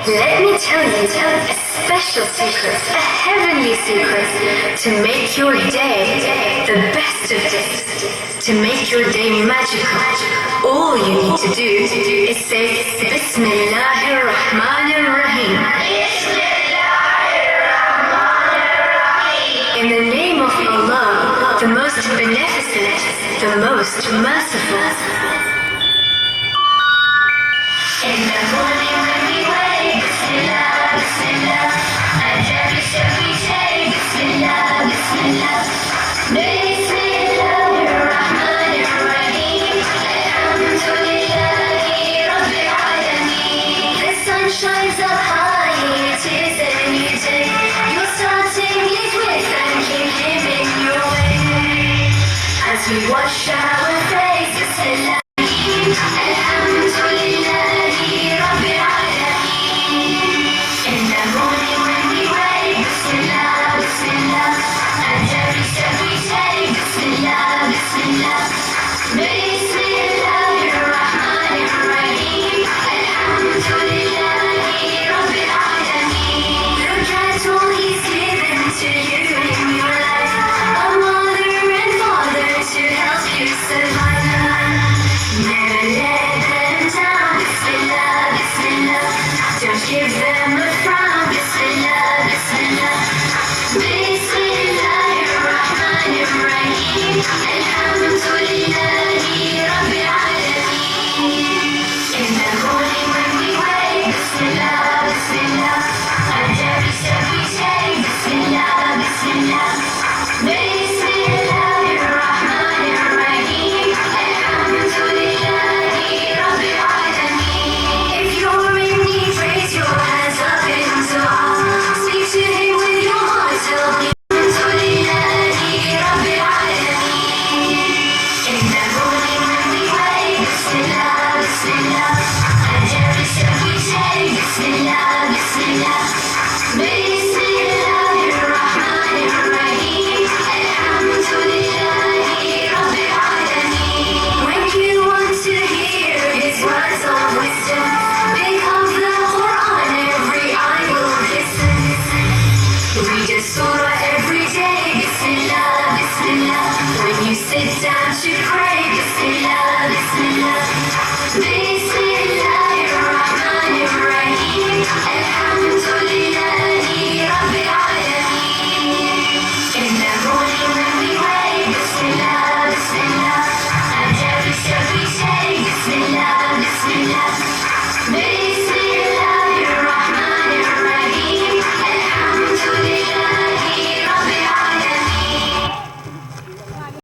Let me tell you a special secret, a heavenly secret, to make your day the best of days, to make your day magical. All you need to do is say Bismillahir Rahmanir Rahim. In the name of Allah, the most beneficent, the most merciful. In the morning when we wake, Bismillah, Bismillah, and every step we take, Bismillah, Bismillah. Bismillahir Rahmanir Rahim, Alhamdulillahi Rabbil Alameen. The sun shines up high, it is a new day. You're starting it with thanking Him in your way. As we wash our